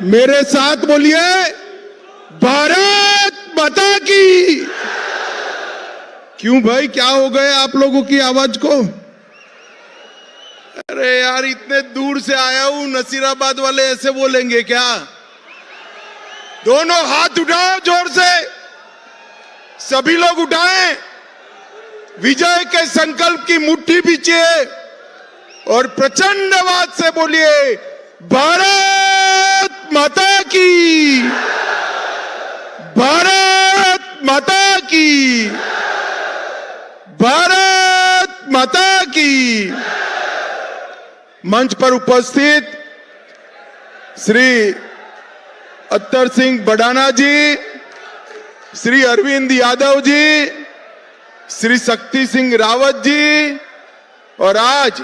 मेरे साथ बोलिए, भारत माता की। क्यों भाई, क्या हो गए आप लोगों की आवाज को? अरे यार, इतने दूर से आया हूं, नसीराबाद वाले ऐसे बोलेंगे क्या? दोनों हाथ उठाओ जोर से, सभी लोग उठाएं, विजय के संकल्प की मुट्ठी बीचिए और प्रचंड आवाज से बोलिए, भारत माता की, भारत माता की, भारत माता की। मंच पर उपस्थित श्री अत्तर सिंह बडाना जी, श्री अरविंद यादव जी, श्री शक्ति सिंह रावत जी, और आज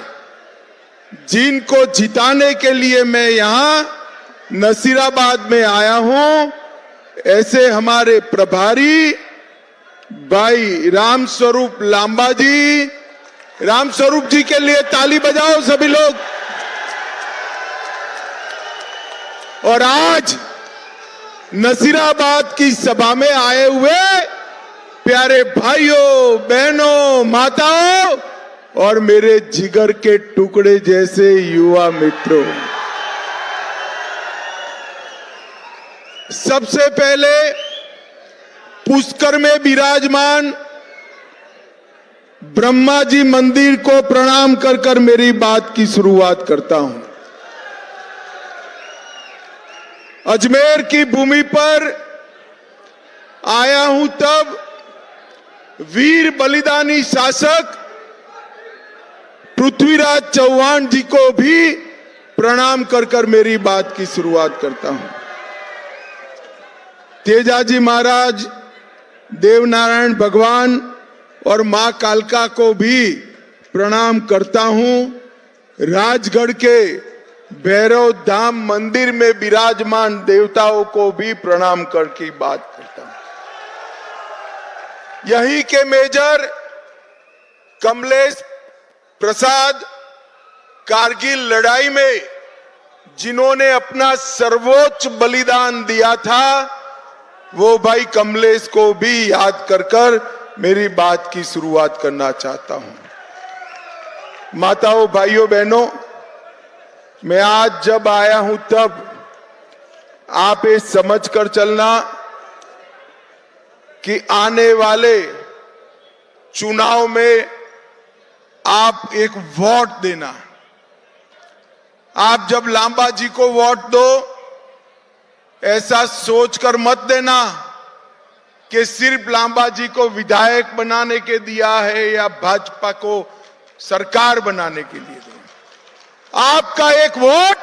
जिनको जिताने के लिए मैं यहां नसीराबाद में आया हूं, ऐसे हमारे प्रभारी भाई राम स्वरूप लांबा जी, राम स्वरूप जी के लिए ताली बजाओ सभी लोग। और आज नसीराबाद की सभा में आए हुए प्यारे भाइयों, बहनों, माताओं और मेरे जिगर के टुकड़े जैसे युवा मित्रों, सबसे पहले पुष्कर में विराजमान ब्रह्मा जी मंदिर को प्रणाम कर कर मेरी बात की शुरुआत करता हूं। अजमेर की भूमि पर आया हूं तब वीर बलिदानी शासक पृथ्वीराज चौहान जी को भी प्रणाम कर कर मेरी बात की शुरुआत करता हूं। तेजाजी महाराज, देवनारायण भगवान और मां कालका को भी प्रणाम करता हूं। राजगढ़ के भैरव धाम मंदिर में विराजमान देवताओं को भी प्रणाम करके बात करता हूं। यहीं के मेजर कमलेश प्रसाद, कारगिल लड़ाई में जिन्होंने अपना सर्वोच्च बलिदान दिया था, वो भाई कमलेश को भी याद कर कर मेरी बात की शुरुआत करना चाहता हूं। माताओं, भाइयों, बहनों, मैं आज जब आया हूं तब आप ये समझ कर चलना कि आने वाले चुनाव में आप एक वोट देना। आप जब लांबा जी को वोट दो, ऐसा सोचकर मत देना कि सिर्फ लांबा जी को विधायक बनाने के दिया है या भाजपा को सरकार बनाने के लिए दिया। आपका एक वोट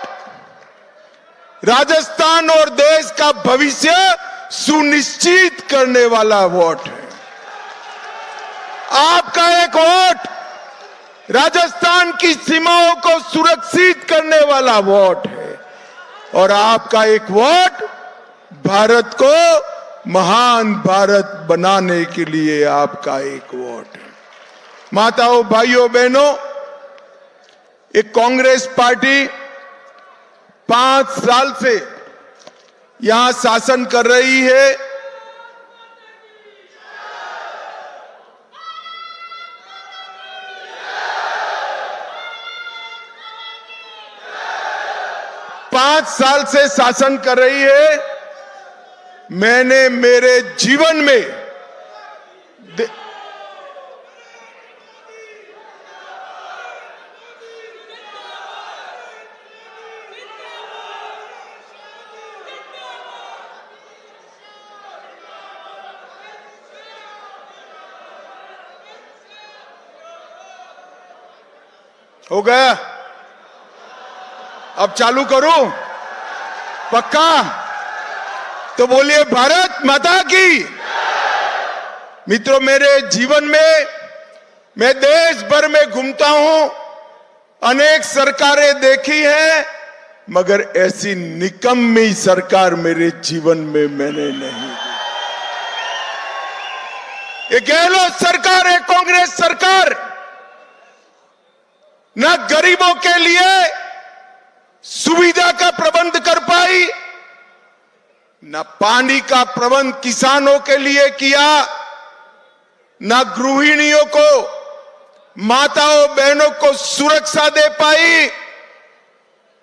राजस्थान और देश का भविष्य सुनिश्चित करने वाला वोट है। आपका एक वोट राजस्थान की सीमाओं को सुरक्षित करने वाला वोट है और आपका एक वोट भारत को महान भारत बनाने के लिए आपका एक वोट है। माताओं, भाइयों, बहनों, एक कांग्रेस पार्टी 5 साल से यहां शासन कर रही है। पांच साल से शासन कर रही है। मैंने मेरे जीवन में हो गया, अब चालू करूं? पक्का? तो बोलिए, भारत माता की। मित्रों, मेरे जीवन में मैं देश भर में घूमता हूं, अनेक सरकारें देखी हैं, मगर ऐसी निकम्मी सरकार मेरे जीवन में मैंने नहीं देखी। ये गहलोत सरकार है, कांग्रेस सरकार, न गरीबों के लिए सुविधा का प्रबंध कर पाई, न पानी का प्रबंध किसानों के लिए किया, न गृहिणियों को, माताओं बहनों को सुरक्षा दे पाई,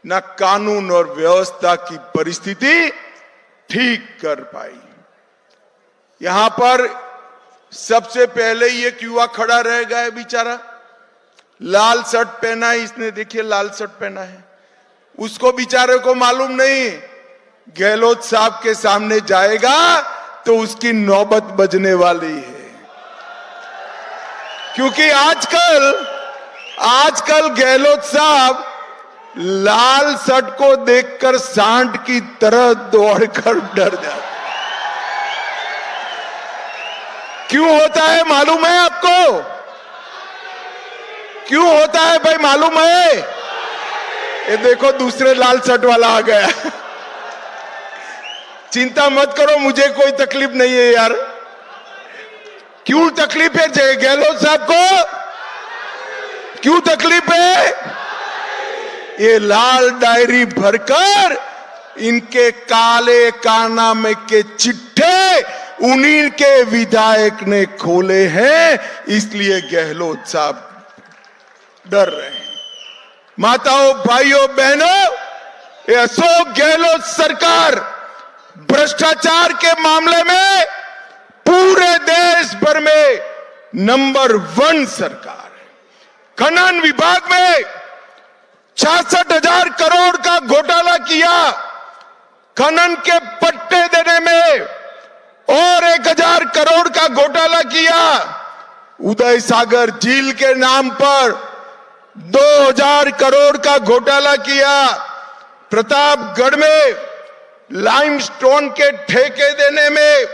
न कानून और व्यवस्था की परिस्थिति ठीक कर पाई। यहां पर सबसे पहले ये युवा खड़ा रह गया है बेचारा, लाल शर्ट पहना है इसने, देखिए लाल शर्ट पहना है, उसको बेचारे को मालूम नहीं गहलोत साहब के सामने जाएगा तो उसकी नौबत बजने वाली है। क्योंकि आजकल गहलोत साहब लाल शर्ट को देखकर सांड की तरह दौड़कर डर जाते। क्यों होता है मालूम है आपको? क्यों होता है भाई मालूम है? ये देखो दूसरे लाल शर्ट वाला आ गया। चिंता मत करो, मुझे कोई तकलीफ नहीं है यार। क्यों तकलीफ है गहलोत साहब को? क्यों तकलीफ है? ये लाल डायरी भरकर इनके काले कारनामे के चिट्ठे उन्हीं के विधायक ने खोले हैं, इसलिए गहलोत साहब डर रहे हैं। माताओं भाइयों बहनों, ये अशोक गहलोत सरकार भ्रष्टाचार के मामले में पूरे देश भर में नंबर 1 सरकार है। खनन विभाग में 66,000 करोड़ का घोटाला किया, खनन के पट्टे देने में और 1,000 करोड़ का घोटाला किया, उदय सागर झील के नाम पर 2,000 करोड़ का घोटाला किया, प्रतापगढ़ में लाइमस्टोन के ठेके देने में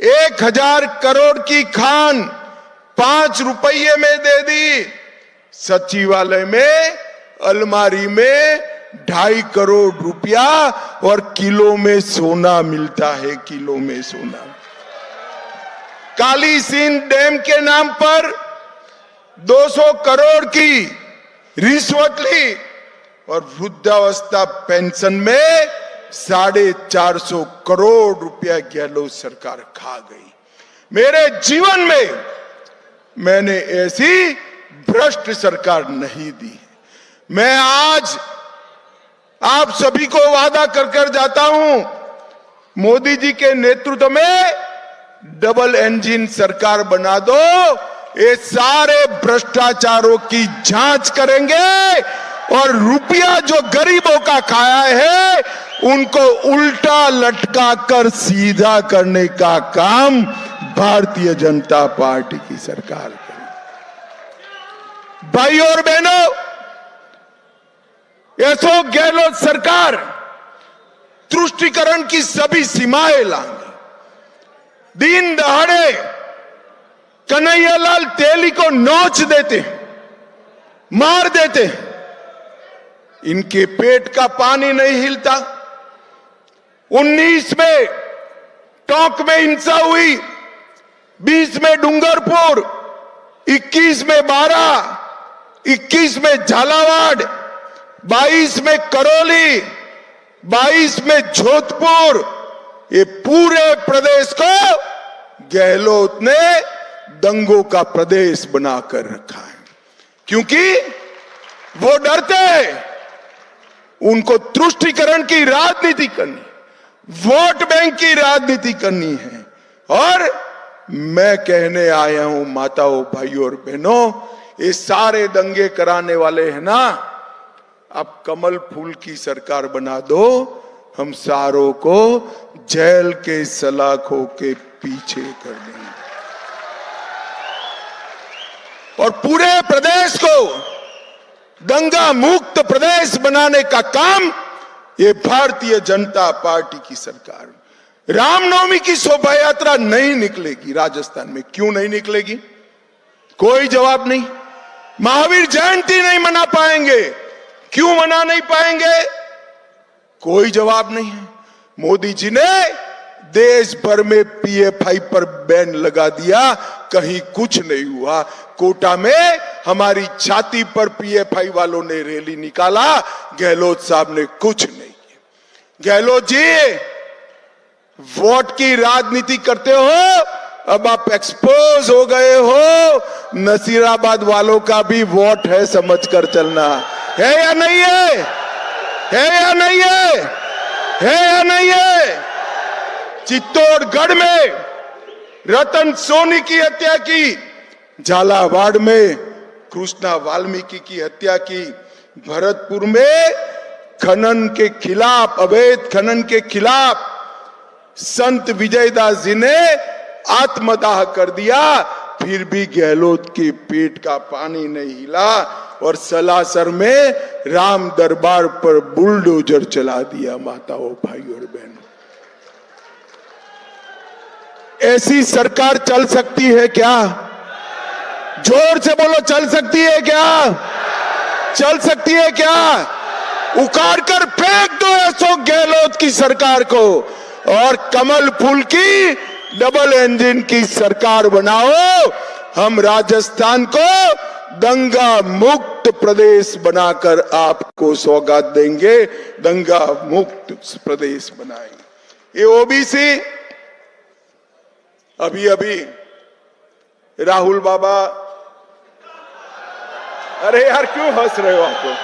1,000 करोड़ की खान 5 रुपये में दे दी, सचिवालय में अलमारी में 2.5 करोड़ रुपया और किलो में सोना मिलता है, किलो में सोना। काली सिंध डैम के नाम पर 200 करोड़ की रिश्वत ली और वृद्धावस्था पेंशन में 450 करोड़ रुपया गहलोत सरकार खा गई। मेरे जीवन में मैंने ऐसी भ्रष्ट सरकार नहीं दी। मैं आज आप सभी को वादा कर जाता हूं, मोदी जी के नेतृत्व में डबल इंजन सरकार बना दो, ये सारे भ्रष्टाचारों की जांच करेंगे और रुपया जो गरीबों का खाया है उनको उल्टा लटका कर सीधा करने का काम भारतीय जनता पार्टी की सरकार करेगी। भाइयों और बहनों, अशोक गहलोत सरकार तुष्टीकरण की सभी सीमाएं लाएंगे। दिन दहाड़े कन्हैयालाल तेली को नोच देते, मार देते, इनके पेट का पानी नहीं हिलता। 19 में टोंक में हिंसा हुई, 20 में डूंगरपुर, 21 में बारा, 21 में झालावाड़, 22 में करौली, 22 में जोधपुर, ये पूरे प्रदेश को गहलोत ने दंगों का प्रदेश बनाकर रखा है। क्योंकि वो डरते हैं, उनको तुष्टीकरण की राजनीति करनी, वोट बैंक की राजनीति करनी है। और मैं कहने आया हूं माताओं भाइयों और बहनों, ये सारे दंगे कराने वाले हैं ना, अब कमल फूल की सरकार बना दो, हम सारों को जेल के सलाखों के पीछे कर देंगे और पूरे प्रदेश को दंगा मुक्त प्रदेश बनाने का काम ये भारतीय जनता पार्टी की सरकार। रामनवमी की शोभा यात्रा नहीं निकलेगी राजस्थान में, क्यों नहीं निकलेगी? कोई जवाब नहीं। महावीर जयंती नहीं मना पाएंगे, क्यों मना नहीं पाएंगे? कोई जवाब नहीं है। मोदी जी ने देश भर में पीएफआई पर बैन लगा दिया, कहीं कुछ नहीं हुआ। कोटा में हमारी छाती पर पीएफआई वालों ने रैली निकाला, गहलोत साहब ने कुछ नहीं किया। गहलोत जी, वोट की राजनीति करते हो, अब आप एक्सपोज हो गए हो। नसीराबाद वालों का भी वोट है, समझ कर चलना। है या नहीं है? है या नहीं है? है या नहीं है? चित्तौड़गढ़ में रतन सोनी की हत्या की, झालावाड़ में कृष्णा वाल्मीकि की हत्या की, भरतपुर में खनन के खिलाफ, अवैध खनन के खिलाफ संत विजयदास जी ने आत्मदाह कर दिया, फिर भी गहलोत के पेट का पानी नहीं हिला और सलासर में राम दरबार पर बुलडोजर चला दिया। माताओं, भाइयों और बहनों, ऐसी सरकार चल सकती है क्या? जोर से बोलो, चल सकती है क्या? चल सकती है क्या? उखाड़ कर फेंक दो अशोक गहलोत की सरकार को और कमल फूल की डबल इंजन की सरकार बनाओ। हम राजस्थान को दंगा मुक्त प्रदेश बनाकर आपको सौगात देंगे, दंगा मुक्त प्रदेश बनाएंगे। ये ओबीसी, अभी अभी राहुल बाबा, अरे यार क्यों हंस रहे हो आप लोग?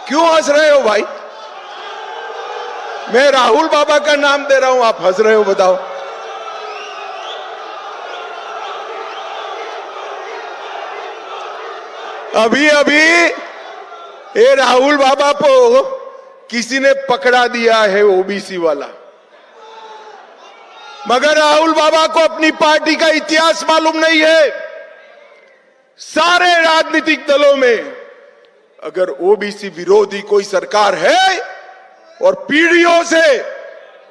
क्यों हंस रहे हो भाई? मैं राहुल बाबा का नाम दे रहा हूं, आप हंस रहे हो, बताओ। अभी अभी ये राहुल बाबा को किसी ने पकड़ा दिया है, ओबीसी वाला, मगर राहुल बाबा को अपनी पार्टी का इतिहास मालूम नहीं है। सारे राजनीतिक दलों में अगर ओबीसी विरोधी कोई सरकार है और पीढ़ियों से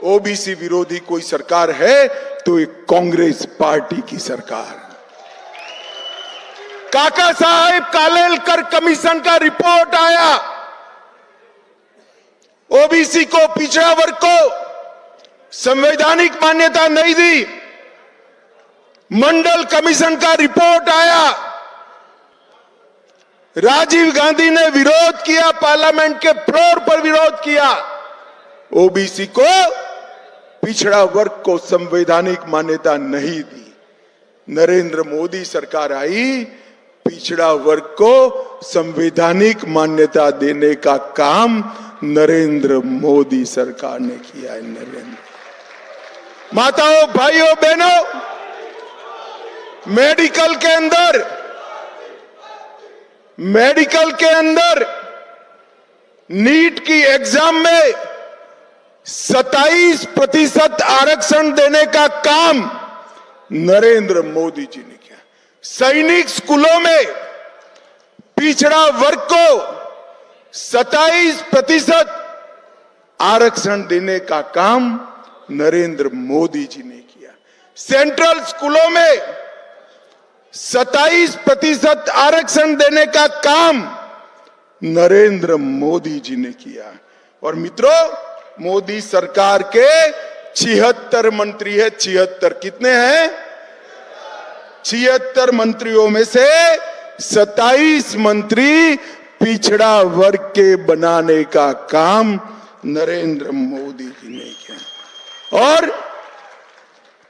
ओबीसी विरोधी कोई सरकार है तो एक कांग्रेस पार्टी की सरकार। काका साहेब कालेलकर कमीशन का रिपोर्ट आया, ओबीसी को, पिछड़ा वर्ग को संवैधानिक मान्यता नहीं दी। मंडल कमीशन का रिपोर्ट आया, राजीव गांधी ने विरोध किया, पार्लियामेंट के फ्लोर पर विरोध किया। ओबीसी को, पिछड़ा वर्ग को संवैधानिक मान्यता नहीं दी। नरेंद्र मोदी सरकार आई, पिछड़ा वर्ग को संवैधानिक मान्यता देने का काम नरेंद्र मोदी सरकार ने किया है। नरेंद्र, माताओं, भाइयों, बहनों, मेडिकल के अंदर नीट की एग्जाम में 27% आरक्षण देने का काम नरेंद्र मोदी जी ने किया। सैनिक स्कूलों में पिछड़ा वर्ग को 27% आरक्षण देने का काम नरेंद्र मोदी जी ने किया। सेंट्रल स्कूलों में 27% आरक्षण देने का काम नरेंद्र मोदी जी ने किया। और मित्रों, मोदी सरकार के 76 मंत्री है। 76 कितने हैं? 76 मंत्रियों में से 27 मंत्री पिछड़ा वर्ग के बनाने का काम नरेंद्र मोदी जी ने किया। और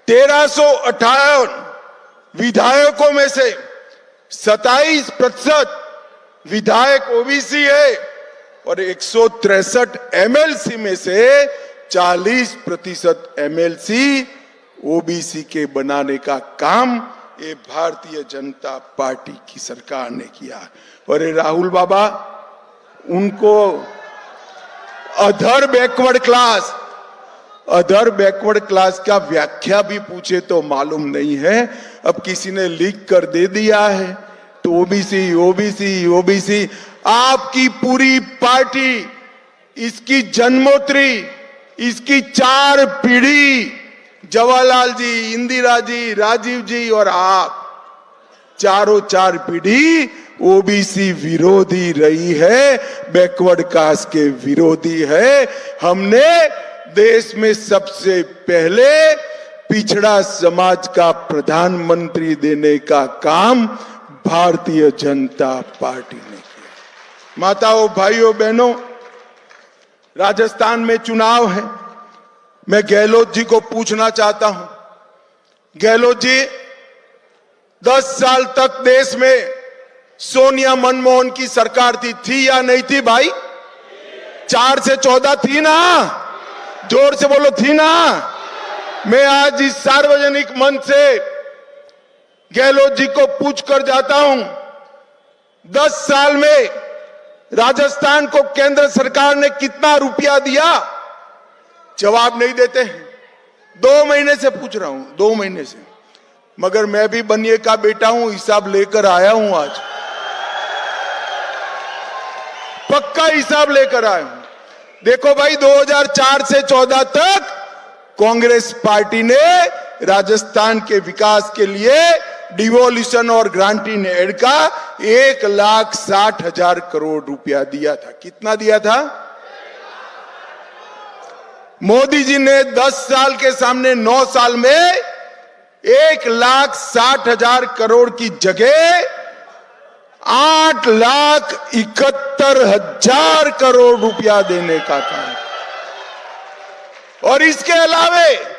1358 विधायकों में से 27% विधायक ओबीसी है और 163 एमएलसी में से 40% एमएलसी ओबीसी के बनाने का काम ये भारतीय जनता पार्टी की सरकार ने किया। और ये राहुल बाबा, उनको अदर बैकवर्ड क्लास का व्याख्या भी पूछे तो मालूम नहीं है। अब किसी ने लिख कर दे दिया है तो ओबीसी ओबीसी ओबीसी। आपकी पूरी पार्टी, इसकी जन्मोत्तरी, इसकी 4 पीढ़ी, जवाहरलाल जी, इंदिरा जी, राजीव जी और आप, चारों 4 पीढ़ी ओबीसी विरोधी रही है, बैकवर्ड कास्ट के विरोधी है। हमने देश में सबसे पहले पिछड़ा समाज का प्रधानमंत्री देने का काम भारतीय जनता पार्टी ने किया। माताओं, भाइयों, बहनों, राजस्थान में चुनाव है। मैं गहलोत जी को पूछना चाहता हूं, गहलोत जी 10 साल तक देश में सोनिया मनमोहन की सरकार थी या नहीं थी भाई? 4 से 14 थी ना? जोर से बोलो, थी ना? मैं आज इस सार्वजनिक मंच से गहलोत जी को पूछ कर जाता हूं, 10 साल में राजस्थान को केंद्र सरकार ने कितना रुपया दिया? जवाब नहीं देते हैं। 2 महीने से पूछ रहा हूं, 2 महीने से, मगर मैं भी बनिए का बेटा हूं, हिसाब लेकर आया हूं। आज पक्का हिसाब लेकर आया हूं। देखो भाई, 2004 से 14 तक कांग्रेस पार्टी ने राजस्थान के विकास के लिए डिवोल्यूशन और ग्रांटिंग एड का 1,60,000 करोड़ रुपया दिया था। कितना दिया था? मोदी जी ने 10 साल के सामने 9 साल में 1,60,000 करोड़ की जगह 8,71,000 करोड़ रुपया देने का था। और इसके अलावे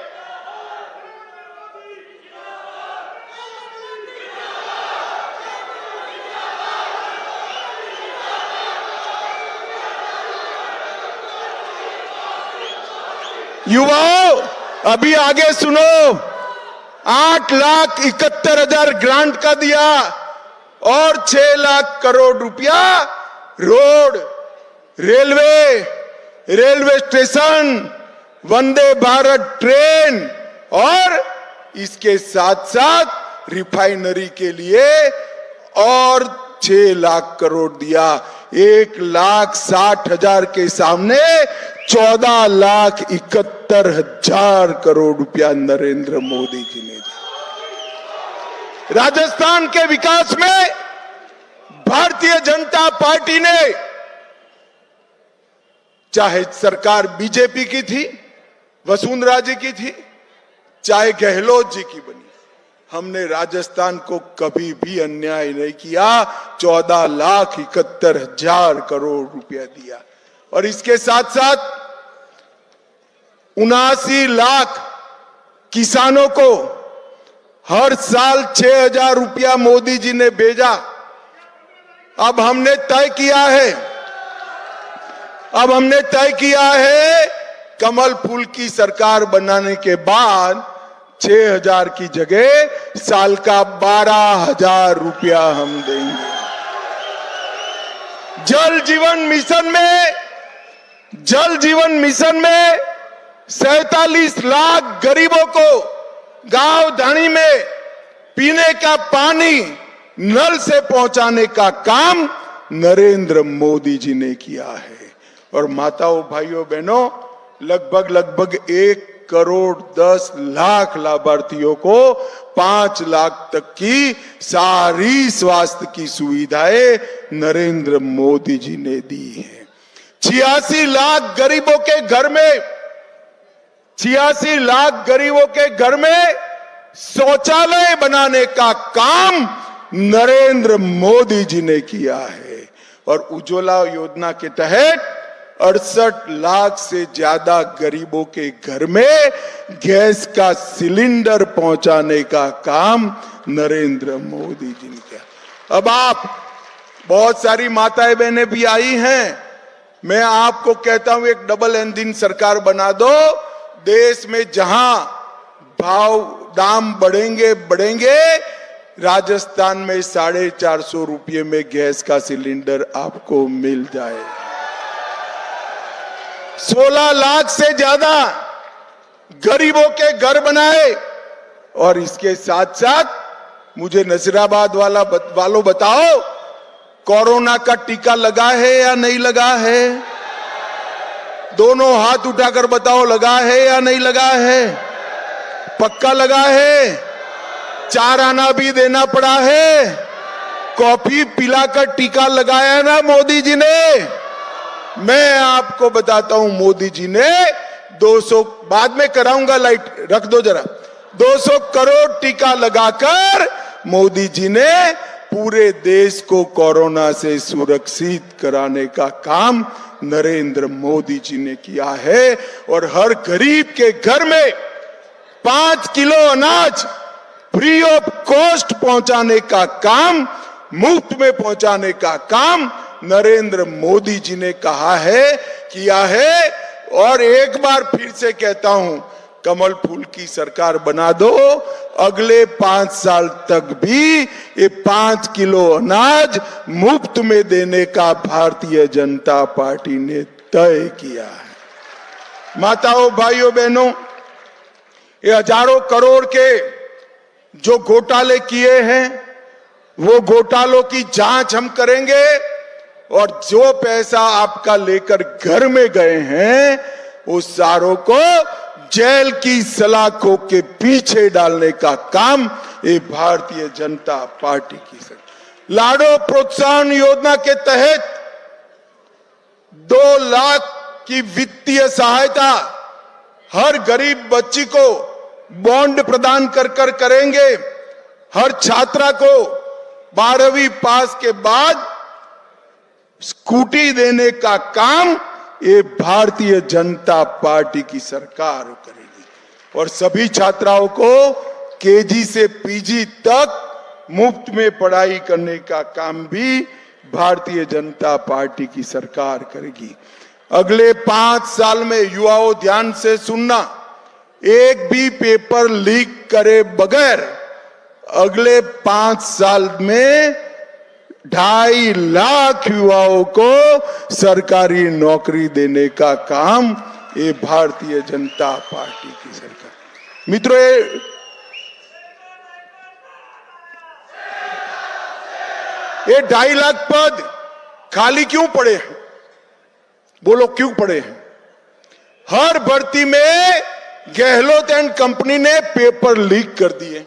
युवाओं, अभी आगे सुनो, 8,71,000 ग्रांट का दिया और 6 लाख करोड़ रुपया road, railway station, Vande Bharat train और इसके साथ साथ रिफाइनरी के लिए और 6 लाख करोड़ दिया। 1,60,000 के सामने 14,71,000 करोड़ रुपया नरेंद्र मोदी जी ने दिया। राजस्थान के विकास में भारतीय जनता पार्टी ने, चाहे सरकार बीजेपी की थी, वसुंधरा जी की थी, चाहे गहलोत जी की बनी, हमने राजस्थान को कभी भी अन्याय नहीं किया। 14,71,000 करोड़ रुपया दिया। और इसके साथ साथ 79 लाख किसानों को हर साल 6,000 रुपया मोदी जी ने भेजा। अब हमने तय किया है कमल फूल की सरकार बनाने के बाद 6,000 की जगह साल का 12,000 रुपया हम देंगे। जल जीवन मिशन में 47 लाख गरीबों को गांव धाणी में पीने का पानी नल से पहुंचाने का काम नरेंद्र मोदी जी ने किया है। और माताओं, भाइयों, बहनों, लगभग 1,10,00,000 लाभार्थियों को 5 लाख तक की सारी स्वास्थ्य की सुविधाएं नरेंद्र मोदी जी ने दी है। 86 लाख गरीबों के घर में शौचालय बनाने का काम नरेंद्र मोदी जी ने किया है। और उज्ज्वला योजना के तहत 68 लाख से ज्यादा गरीबों के घर में गैस का सिलेंडर पहुंचाने का काम नरेंद्र मोदी जी ने किया। अब आप, बहुत सारी माताएं बहनें भी आई हैं, मैं आपको कहता हूं, एक डबल इंजन सरकार बना दो। देश में जहां दाम बढ़ेंगे, राजस्थान में 450 रुपये में गैस का सिलेंडर आपको मिल जाए। 16 लाख से ज्यादा गरीबों के घर बनाए। और इसके साथ साथ मुझे नसीराबाद वालों बताओ, कोरोना का टीका लगा है या नहीं लगा है? दोनों हाथ उठाकर बताओ, लगा है या नहीं लगा है? पक्का लगा है? 4 आना भी देना पड़ा है? कॉफी पिलाकर टीका लगाया ना मोदी जी ने? मैं आपको बताता हूं, मोदी जी ने 200, बाद में कराऊंगा, लाइट रख दो जरा, 200 करोड़ टीका लगाकर मोदी जी ने पूरे देश को कोरोना से सुरक्षित कराने का काम नरेंद्र मोदी जी ने किया है। और हर गरीब के घर में 5 किलो अनाज फ्री ऑफ कॉस्ट पहुंचाने का काम, मुफ्त में पहुंचाने का काम नरेंद्र मोदी जी ने कहा है, किया है। और एक बार फिर से कहता हूं, कमल फूल की सरकार बना दो, अगले 5 साल तक भी ये 5 किलो अनाज मुफ्त में देने का भारतीय जनता पार्टी ने तय किया है। माताओं, भाइयों, बहनों, ये हजारों करोड़ के जो घोटाले किए हैं, वो घोटालों की जांच हम करेंगे। और जो पैसा आपका लेकर घर में गए हैं, उस सारों को जेल की सलाखों के पीछे डालने का काम ये भारतीय जनता पार्टी की सरकार। लाडो प्रोत्साहन योजना के तहत 2 लाख की वित्तीय सहायता हर गरीब बच्ची को बॉन्ड प्रदान कर करेंगे। हर छात्रा को 12वीं पास के बाद स्कूटी देने का काम ये भारतीय जनता पार्टी की सरकार करेगी। और सभी छात्राओं को केजी से पीजी तक मुफ्त में पढ़ाई करने का काम भी भारतीय जनता पार्टी की सरकार करेगी। अगले 5 साल में युवाओं, ध्यान से सुनना, एक भी पेपर लीक करे बगैर अगले 5 साल में 2.5 लाख युवाओं को सरकारी नौकरी देने का काम ये भारतीय जनता पार्टी की सरकार। मित्रों, ये 2.5 लाख पद खाली क्यों पड़े हैं? बोलो, क्यों पड़े हैं? हर भर्ती में गहलोत एंड कंपनी ने पेपर लीक कर दिए।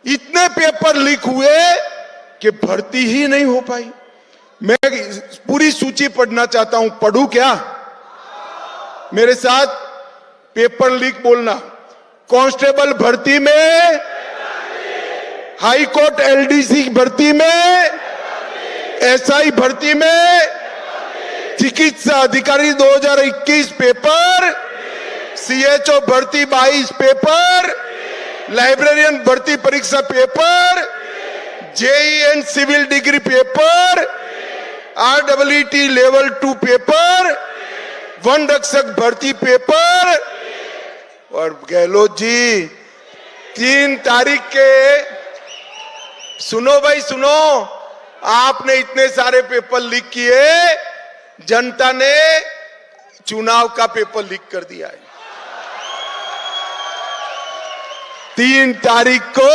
इतने पेपर लीक हुए कि भर्ती ही नहीं हो पाई। मैं पूरी सूची पढ़ना चाहता हूं, पढ़ूं क्या? मेरे साथ पेपर लीक बोलना। कांस्टेबल भर्ती में, हाई कोर्ट एलडीसी भर्ती में, एसआई भर्ती में, चिकित्सा अधिकारी 2021 पेपर, सीएचओ भर्ती 22 पेपर, लाइब्रेरियन भर्ती परीक्षा paper, JE and civil degree paper, RWT level 2 paper, वन रक्षक भर्ती पेपर। और गहलोत जी 3 तारीख के, सुनो भाई सुनो, आपने इतने सारे पेपर लीक किए, जनता ने चुनाव का पेपर लीक कर दिया है। 3 तारीख को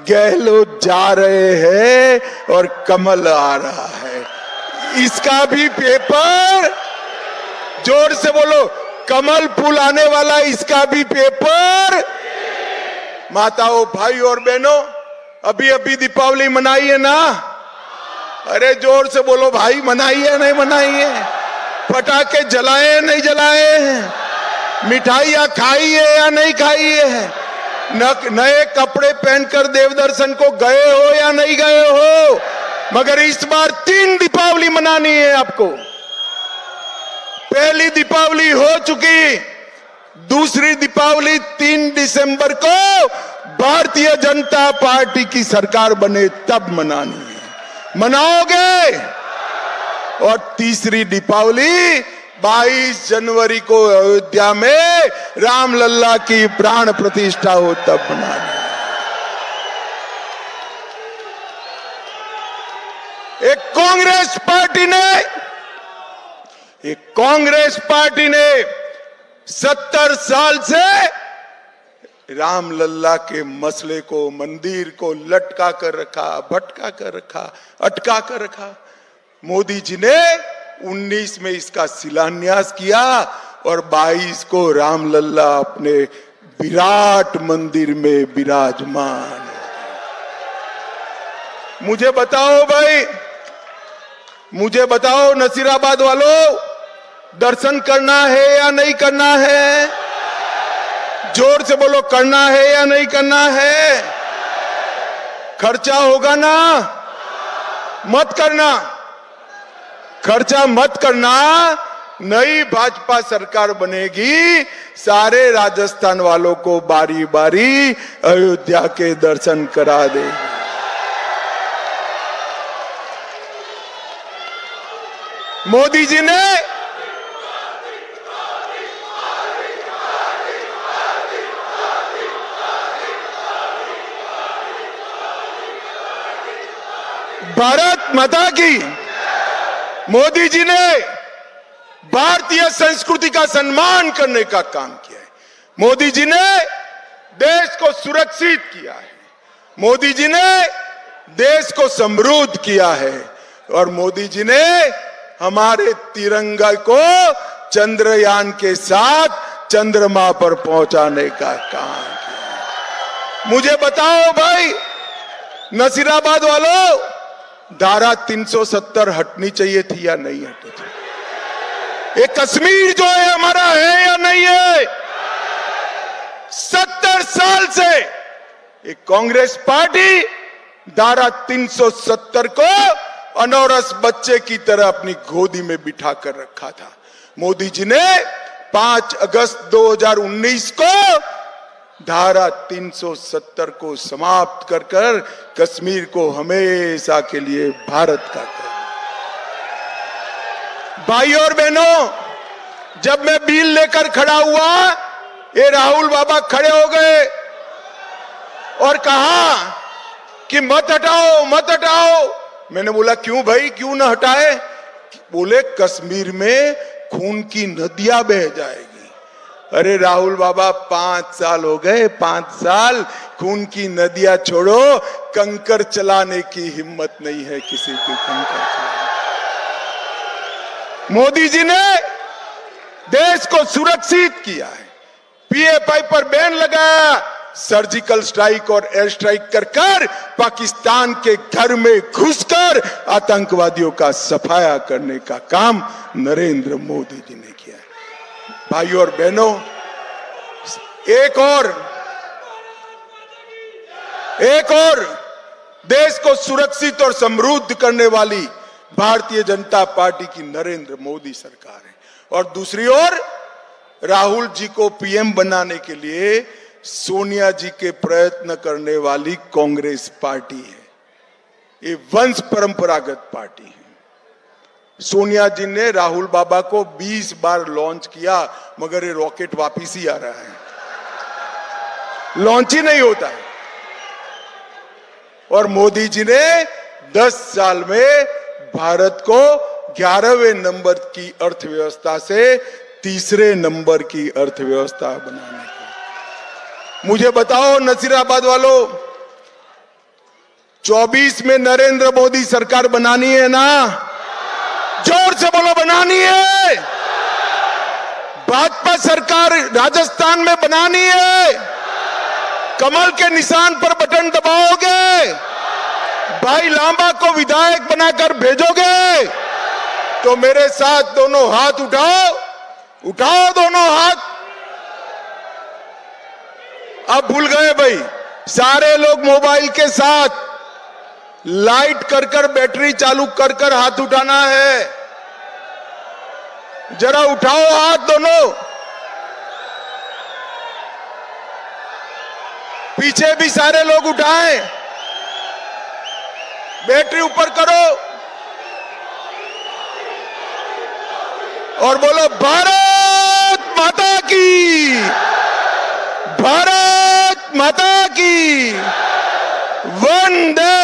गहलोत जा रहे हैं और कमल आ रहा है। इसका भी पेपर, जोर से बोलो, कमल फूल आने वाला, इसका भी पेपर। माताओं, भाई और बहनों, अभी अभी दीपावली मनाई है ना? अरे जोर से बोलो भाई, मनाई है नहीं मनाई है? पटाखे जलाए नहीं जलाए हैं? मिठाइयां खाई है या नहीं खाई है? नए कपड़े पहनकर देव दर्शन को गए हो या नहीं गए हो? मगर इस बार 3 दीपावली मनानी है आपको। पहली दीपावली हो चुकी, दूसरी दीपावली 3 दिसंबर को भारतीय जनता पार्टी की सरकार बने तब मनानी है। मनाओगे? और तीसरी दीपावली 22 जनवरी को अयोध्या में रामलल्ला की प्राण प्रतिष्ठा हो तब मनानी है। कांग्रेस पार्टी ने 70 साल से रामलल्ला के मसले को, मंदिर को लटका कर रखा, भटका कर रखा, अटका कर रखा। मोदी जी ने 19 में इसका शिलान्यास किया और 22 को रामलल्ला अपने विराट मंदिर में विराजमान। मुझे बताओ भाई, मुझे बताओ नसीराबाद वालों, दर्शन करना है या नहीं करना है? जोर से बोलो, करना है या नहीं करना है? खर्चा होगा ना? मत करना। खर्चा मत करना, नई भाजपा सरकार बनेगी, सारे राजस्थान वालों को बारी बारी अयोध्या के दर्शन करा देगी। मोदी जी ने भारत माता की, मोदी जी ने भारतीय संस्कृति का सम्मान करने का काम किया है। मोदी जी ने देश को सुरक्षित किया है। मोदी जी ने देश को समृद्ध किया है और मोदी जी ने हमारे तिरंगा को चंद्रयान के साथ चंद्रमा पर पहुंचाने का काम किया। मुझे बताओ भाई नसीराबाद वालों, धारा 370 हटनी चाहिए थी या नहीं हटनी चाहिए? ये कश्मीर जो है हमारा है या नहीं है? 70 साल से एक कांग्रेस पार्टी धारा 370 को अनौरस बच्चे की तरह अपनी गोदी में बिठा कर रखा था। मोदी जी ने 5 अगस्त 2019 को धारा 370 को समाप्त कर कर कश्मीर को हमेशा के लिए भारत का कर। भाई और बहनों, जब मैं बिल लेकर खड़ा हुआ, ये राहुल बाबा खड़े हो गए और कहा कि मत हटाओ मत हटाओ। मैंने बोला क्यों भाई, क्यों ना हटाए? बोले कश्मीर में खून की नदियां बह जाएगी। अरे राहुल बाबा 5 साल हो गए, 5 साल खून की नदियां छोड़ो, कंकर चलाने की हिम्मत नहीं है किसी की कंकर चलाने। मोदी जी ने देश को सुरक्षित किया है। पीएफआई पर बैन लगाया, सर्जिकल स्ट्राइक और एयर स्ट्राइक कर कर पाकिस्तान के घर में घुसकर आतंकवादियों का सफाया करने का काम नरेंद्र मोदी जी ने किया है। भाइयों और बहनों, एक और देश को सुरक्षित और समृद्ध करने वाली भारतीय जनता पार्टी की नरेंद्र मोदी सरकार है और दूसरी ओर राहुल जी को पीएम बनाने के लिए सोनिया जी के प्रयत्न करने वाली कांग्रेस पार्टी है। ये वंश परंपरागत पार्टी है। सोनिया जी ने राहुल बाबा को 20 बार लॉन्च किया, मगर ये रॉकेट वापिस ही आ रहा है, लॉन्च ही नहीं होता है। और मोदी जी ने 10 साल में भारत को 11वें नंबर की अर्थव्यवस्था से तीसरे नंबर की अर्थव्यवस्था बनाने का। मुझे बताओ नसीराबाद वालों, 24 में नरेंद्र मोदी सरकार बनानी है ना? जोर से बोलो, बनानी है। भाजपा सरकार राजस्थान में बनानी है। कमल के निशान पर बटन दबाओगे, भाई लांबा को विधायक बनाकर भेजोगे, तो मेरे साथ दोनों हाथ उठाओ, उठाओ दोनों हाथ। अब भूल गए भाई, सारे लोग मोबाइल के साथ लाइट कर कर बैटरी चालू कर कर हाथ उठाना है। जरा उठाओ हाथ दोनों। पीछे भी सारे लोग उठाएं, बैटरी ऊपर करो और बोलो भारत माता की, भारत माता की, वंदे